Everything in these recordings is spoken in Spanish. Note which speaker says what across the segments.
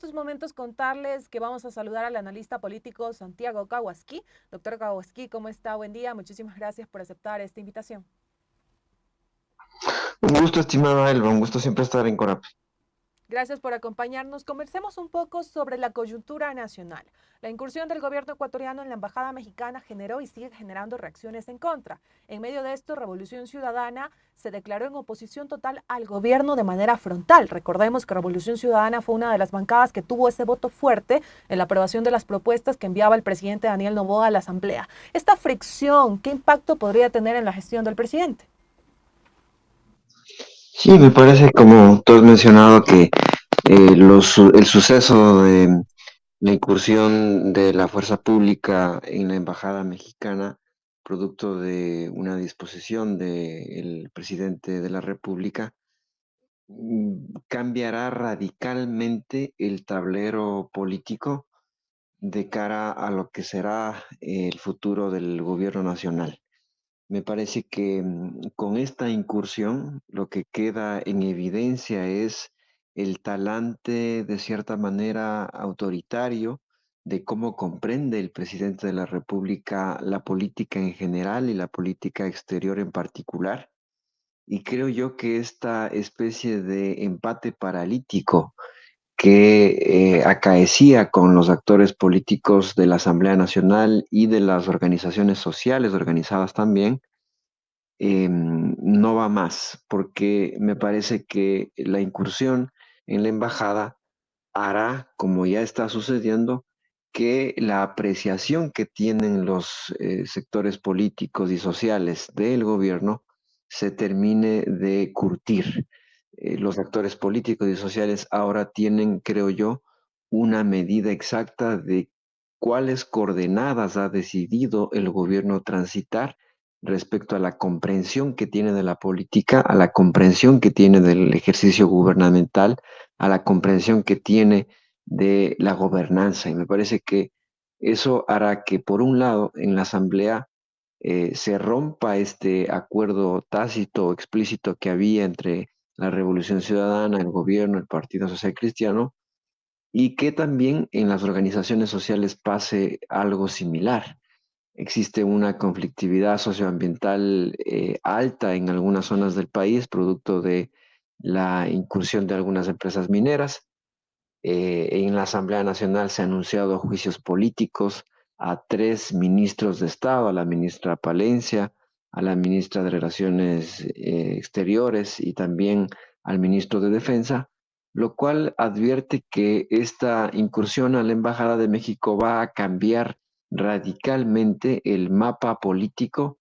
Speaker 1: estos momentos contarles que vamos a saludar al analista político Santiago Kawasaki. Doctor Kawasaki, ¿cómo está? Buen día. Muchísimas gracias por aceptar esta invitación.
Speaker 2: Un gusto, estimada Elba, un gusto siempre estar en Corap.
Speaker 1: Gracias por acompañarnos. Conversemos un poco sobre la coyuntura nacional. La incursión del gobierno ecuatoriano en la embajada mexicana generó y sigue generando reacciones en contra. En medio de esto, Revolución Ciudadana se declaró en oposición total al gobierno de manera frontal. Recordemos que Revolución Ciudadana fue una de las bancadas que tuvo ese voto fuerte en la aprobación de las propuestas que enviaba el presidente Daniel Noboa a la Asamblea. Esta fricción, ¿qué impacto podría tener en la gestión del presidente?
Speaker 2: Sí, me parece, como tú has mencionado, que el suceso de la incursión de la fuerza pública en la embajada mexicana, producto de una disposición del presidente de la República, cambiará radicalmente el tablero político de cara a lo que será el futuro del gobierno nacional. Me parece que con esta incursión lo que queda en evidencia es el talante de cierta manera autoritario de cómo comprende el presidente de la República la política en general y la política exterior en particular. Y creo yo que esta especie de empate paralítico que acaecía con los actores políticos de la Asamblea Nacional y de las organizaciones sociales organizadas también, no va más, porque me parece que la incursión en la embajada hará, como ya está sucediendo, que la apreciación que tienen los sectores políticos y sociales del gobierno se termine de curtir. Los actores políticos y sociales ahora tienen, creo yo, una medida exacta de cuáles coordenadas ha decidido el gobierno transitar respecto a la comprensión que tiene de la política, a la comprensión que tiene del ejercicio gubernamental, a la comprensión que tiene de la gobernanza. Y me parece que eso hará que, por un lado, en la Asamblea se rompa este acuerdo tácito o explícito que había entre la Revolución Ciudadana, el gobierno, el Partido Social Cristiano, y que también en las organizaciones sociales pase algo similar. Existe una conflictividad socioambiental alta en algunas zonas del país, producto de la incursión de algunas empresas mineras. En la Asamblea Nacional se han anunciado juicios políticos a tres ministros de Estado, a la ministra Palencia, a la ministra de Relaciones Exteriores y también al ministro de Defensa, lo cual advierte que esta incursión a la Embajada de México va a cambiar radicalmente el mapa político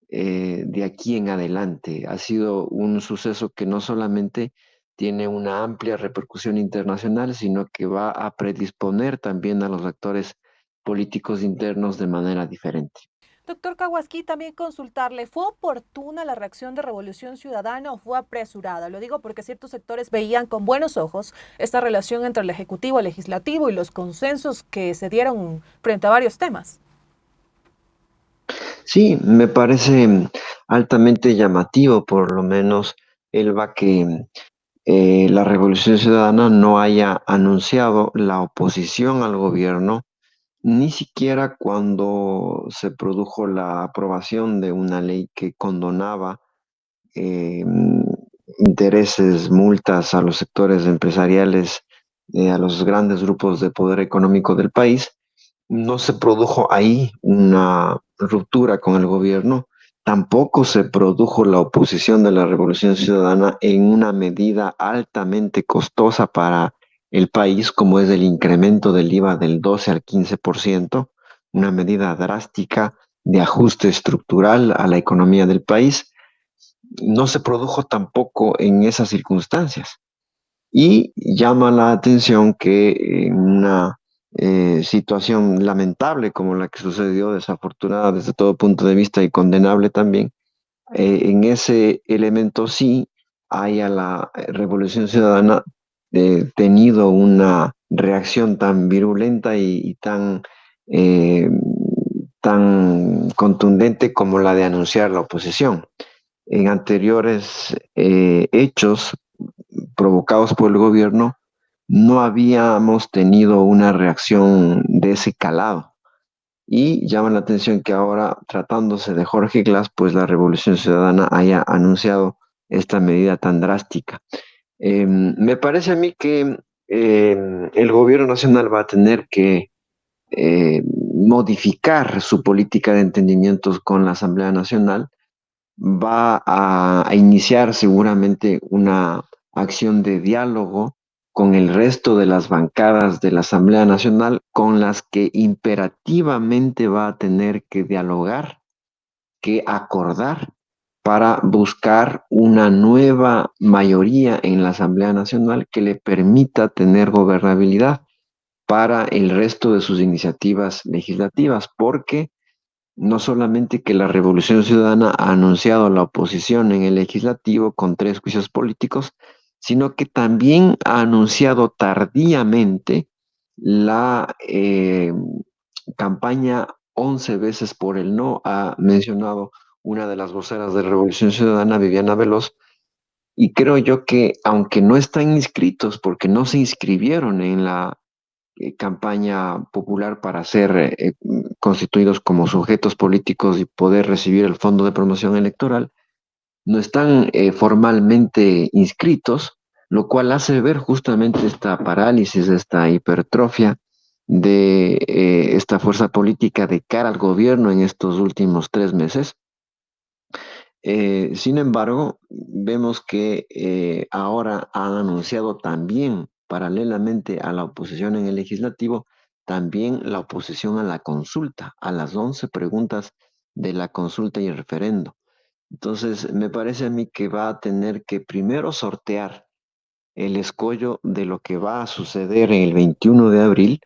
Speaker 2: de aquí en adelante. Ha sido un suceso que no solamente tiene una amplia repercusión internacional, sino que va a predisponer también a los actores políticos internos de manera diferente.
Speaker 1: Doctor Kawasaki, también consultarle, ¿fue oportuna la reacción de Revolución Ciudadana o fue apresurada? Lo digo porque ciertos sectores veían con buenos ojos esta relación entre el Ejecutivo, el Legislativo y los consensos que se dieron frente a varios temas.
Speaker 2: Sí, me parece altamente llamativo, por lo menos, Elba, que la Revolución Ciudadana no haya anunciado la oposición al gobierno, ni siquiera cuando se produjo la aprobación de una ley que condonaba eh, intereses, multas a los sectores empresariales, a los grandes grupos de poder económico del país. No se produjo ahí una ruptura con el gobierno, tampoco se produjo la oposición de la Revolución Ciudadana en una medida altamente costosa para el país, como es el incremento del IVA del 12 al 15%, una medida drástica de ajuste estructural a la economía del país. No se produjo tampoco en esas circunstancias. Y llama la atención que en una situación lamentable como la que sucedió, desafortunada desde todo punto de vista y condenable también, en ese elemento sí haya la Revolución Ciudadana tenido una reacción tan virulenta y eh, tan contundente como la de anunciar la oposición. En anteriores hechos provocados por el gobierno, no habíamos tenido una reacción de ese calado. Y llama la atención que ahora, tratándose de Jorge Glass, pues la Revolución Ciudadana haya anunciado esta medida tan drástica. Me parece a mí que el gobierno nacional va a tener que modificar su política de entendimientos con la Asamblea Nacional, va a iniciar seguramente una acción de diálogo con el resto de las bancadas de la Asamblea Nacional con las que imperativamente va a tener que dialogar, que acordar para buscar una nueva mayoría en la Asamblea Nacional que le permita tener gobernabilidad para el resto de sus iniciativas legislativas, porque no solamente que la Revolución Ciudadana ha anunciado la oposición en el legislativo con 3 juicios políticos, sino que también ha anunciado tardíamente la campaña 11 veces por el no. Ha mencionado una de las voceras de Revolución Ciudadana, Viviana Veloz, y creo yo que aunque no están inscritos, porque no se inscribieron en la campaña popular para ser constituidos como sujetos políticos y poder recibir el fondo de promoción electoral, no están formalmente inscritos, lo cual hace ver justamente esta parálisis, esta hipertrofia de esta fuerza política de cara al gobierno en estos últimos 3 meses. Sin embargo, vemos que ahora han anunciado también, paralelamente a la oposición en el legislativo, también la oposición a la consulta, a las 11 preguntas de la consulta y el referendo. Entonces, me parece a mí que va a tener que primero sortear el escollo de lo que va a suceder el 21 de abril,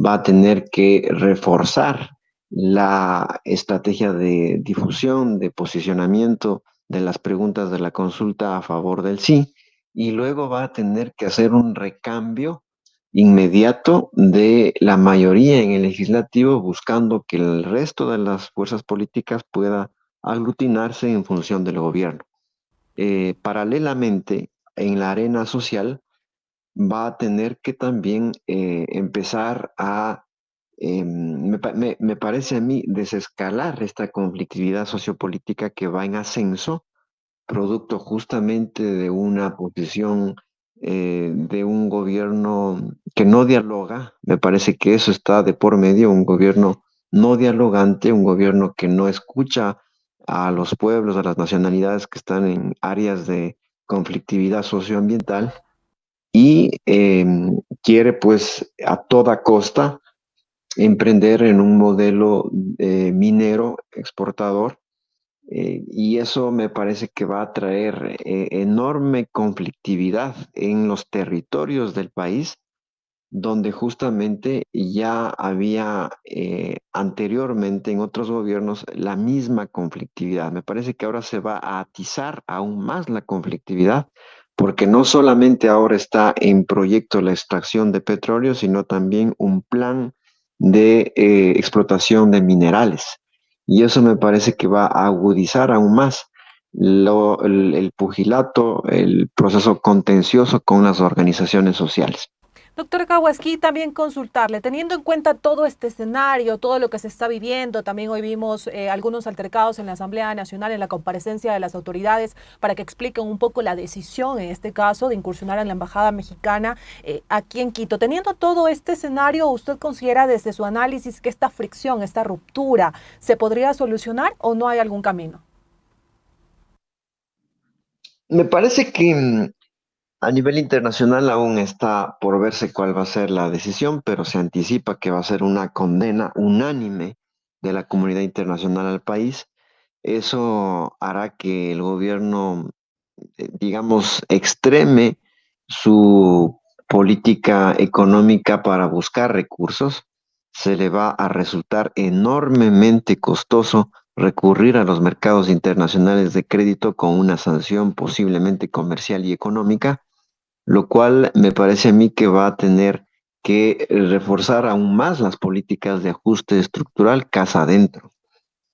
Speaker 2: va a tener que reforzar la estrategia de difusión, de posicionamiento de las preguntas de la consulta a favor del sí, y luego va a tener que hacer un recambio inmediato de la mayoría en el legislativo, buscando que el resto de las fuerzas políticas pueda aglutinarse en función del gobierno. Paralelamente, en la arena social, va a tener que también empezar a, me parece a mí, desescalar esta conflictividad sociopolítica que va en ascenso, producto justamente de una posición de un gobierno que no dialoga. Me parece que eso está de por medio, un gobierno no dialogante, un gobierno que no escucha a los pueblos, a las nacionalidades que están en áreas de conflictividad socioambiental y quiere pues a toda costa emprender en un modelo minero exportador, y eso me parece que va a traer enorme conflictividad en los territorios del país donde justamente ya había anteriormente en otros gobiernos la misma conflictividad. Me parece que ahora se va a atizar aún más la conflictividad, porque no solamente ahora está en proyecto la extracción de petróleo, sino también un plan de explotación de minerales. Y eso me parece que va a agudizar aún más el pugilato, el proceso contencioso con las organizaciones sociales.
Speaker 1: Doctor Kawaski, también consultarle, teniendo en cuenta todo este escenario, todo lo que se está viviendo, también hoy vimos algunos altercados en la Asamblea Nacional, en la comparecencia de las autoridades, para que expliquen un poco la decisión, en este caso, de incursionar en la Embajada Mexicana aquí en Quito. Teniendo todo este escenario, ¿usted considera desde su análisis que esta fricción, esta ruptura, se podría solucionar o no hay algún camino?
Speaker 2: Me parece que a nivel internacional aún está por verse cuál va a ser la decisión, pero se anticipa que va a ser una condena unánime de la comunidad internacional al país. Eso hará que el gobierno, digamos, extreme su política económica para buscar recursos. Se le va a resultar enormemente costoso recurrir a los mercados internacionales de crédito con una sanción posiblemente comercial y económica, lo cual me parece a mí que va a tener que reforzar aún más las políticas de ajuste estructural casa adentro.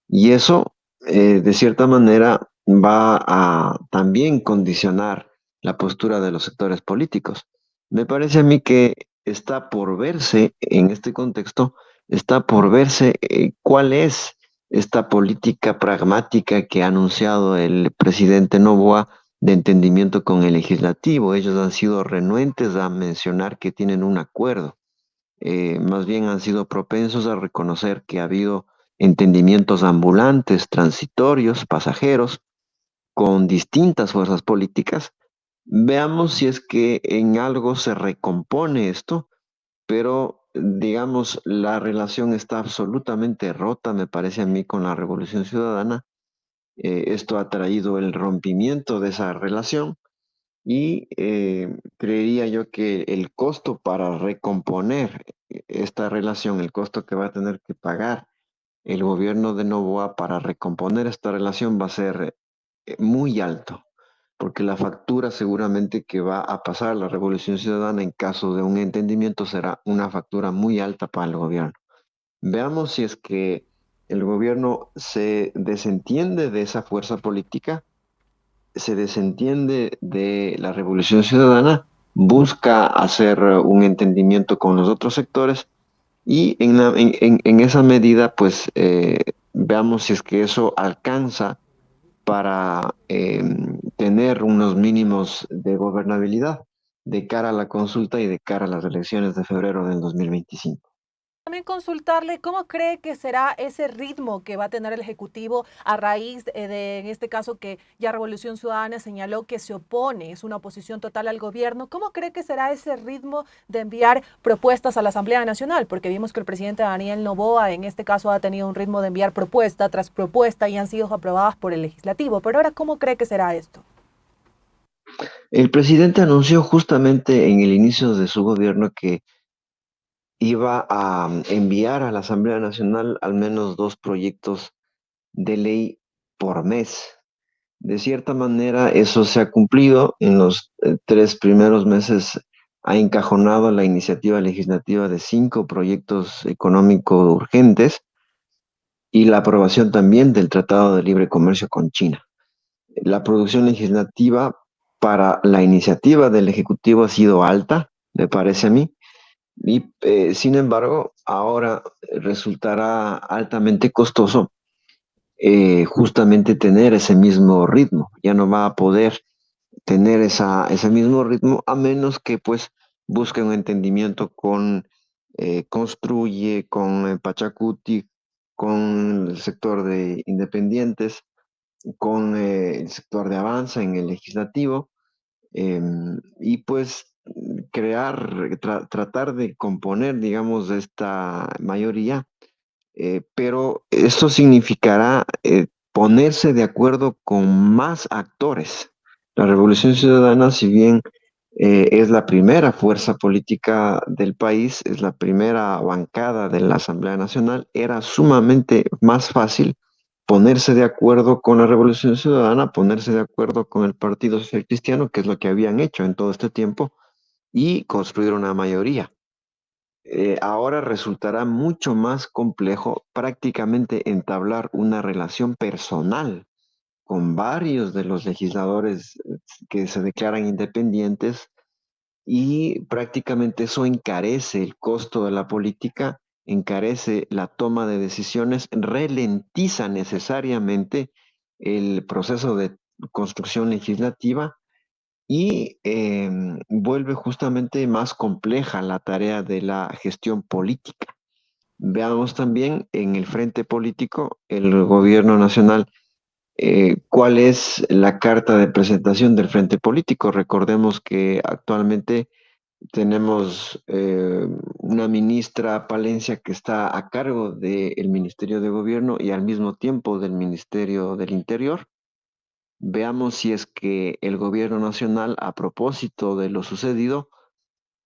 Speaker 2: Y eso, de cierta manera, va a también condicionar la postura de los sectores políticos. Me parece a mí que está por verse en este contexto, está por verse cuál es esta política pragmática que ha anunciado el presidente Noboa de entendimiento con el legislativo. Ellos han sido renuentes a mencionar que tienen un acuerdo. Más bien han sido propensos a reconocer que ha habido entendimientos ambulantes, transitorios, pasajeros, con distintas fuerzas políticas. Veamos si es que en algo se recompone esto, pero digamos, la relación está absolutamente rota, me parece a mí, con la Revolución Ciudadana. Esto ha traído el rompimiento de esa relación y creería yo que el costo para recomponer esta relación, el costo que va a tener que pagar el gobierno de Noboa para recomponer esta relación va a ser muy alto, porque la factura seguramente que va a pasar a la Revolución Ciudadana en caso de un entendimiento será una factura muy alta para el gobierno. Veamos si es que el gobierno se desentiende de esa fuerza política, se desentiende de la Revolución Ciudadana, busca hacer un entendimiento con los otros sectores y en esa medida, pues veamos si es que eso alcanza para tener unos mínimos de gobernabilidad de cara a la consulta y de cara a las elecciones de febrero del 2025.
Speaker 1: También consultarle cómo cree que será ese ritmo que va a tener el Ejecutivo a raíz en este caso, que ya Revolución Ciudadana señaló que se opone, es una oposición total al gobierno. ¿Cómo cree que será ese ritmo de enviar propuestas a la Asamblea Nacional? Porque vimos que el presidente Daniel Noboa en este caso ha tenido un ritmo de enviar propuesta tras propuesta y han sido aprobadas por el legislativo. Pero ahora, ¿cómo cree que será esto?
Speaker 2: El presidente anunció justamente en el inicio de su gobierno que iba a enviar a la Asamblea Nacional al menos dos proyectos de ley por mes. De cierta manera, eso se ha cumplido. En los 3 primeros meses ha encajonado la iniciativa legislativa de 5 proyectos económicos urgentes y la aprobación también del Tratado de Libre Comercio con China. La producción legislativa para la iniciativa del Ejecutivo ha sido alta, me parece a mí, y sin embargo, ahora resultará altamente costoso justamente tener ese mismo ritmo. Ya no va a poder tener ese mismo ritmo a menos que pues busque un entendimiento con Construye, con Pachacuti, con el sector de independientes, con el sector de Avanza en el legislativo, y pues tratar de componer, digamos, esta mayoría, pero esto significará ponerse de acuerdo con más actores. La Revolución Ciudadana, si bien es la primera fuerza política del país, es la primera bancada de la Asamblea Nacional, era sumamente más fácil ponerse de acuerdo con la Revolución Ciudadana, ponerse de acuerdo con el Partido Social Cristiano, que es lo que habían hecho en todo este tiempo, y construir una mayoría. Ahora resultará mucho más complejo prácticamente entablar una relación personal con varios de los legisladores que se declaran independientes y prácticamente eso encarece el costo de la política, encarece la toma de decisiones, ralentiza necesariamente el proceso de construcción legislativa y vuelve justamente más compleja la tarea de la gestión política. Veamos también en el frente político, el gobierno nacional, cuál es la carta de presentación del frente político. Recordemos que actualmente tenemos una ministra Palencia que está a cargo del Ministerio de Gobierno y al mismo tiempo del Ministerio del Interior. Veamos si es que el gobierno nacional, a propósito de lo sucedido,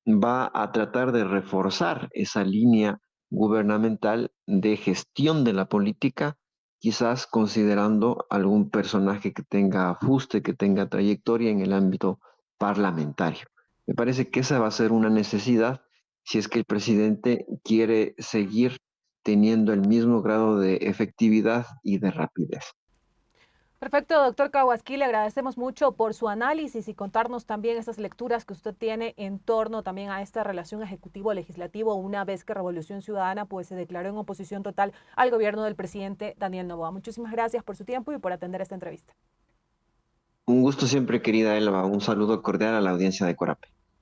Speaker 2: va a tratar de reforzar esa línea gubernamental de gestión de la política, quizás considerando algún personaje que tenga ajuste, que tenga trayectoria en el ámbito parlamentario. Me parece que esa va a ser una necesidad si es que el presidente quiere seguir teniendo el mismo grado de efectividad y de rapidez.
Speaker 1: Perfecto, doctor Kawasaki, le agradecemos mucho por su análisis y contarnos también esas lecturas que usted tiene en torno también a esta relación ejecutivo-legislativo una vez que Revolución Ciudadana pues se declaró en oposición total al gobierno del presidente Daniel Noboa. Muchísimas gracias por su tiempo y por atender esta entrevista.
Speaker 2: Un gusto siempre, querida Elba. Un saludo cordial a la audiencia de Corape.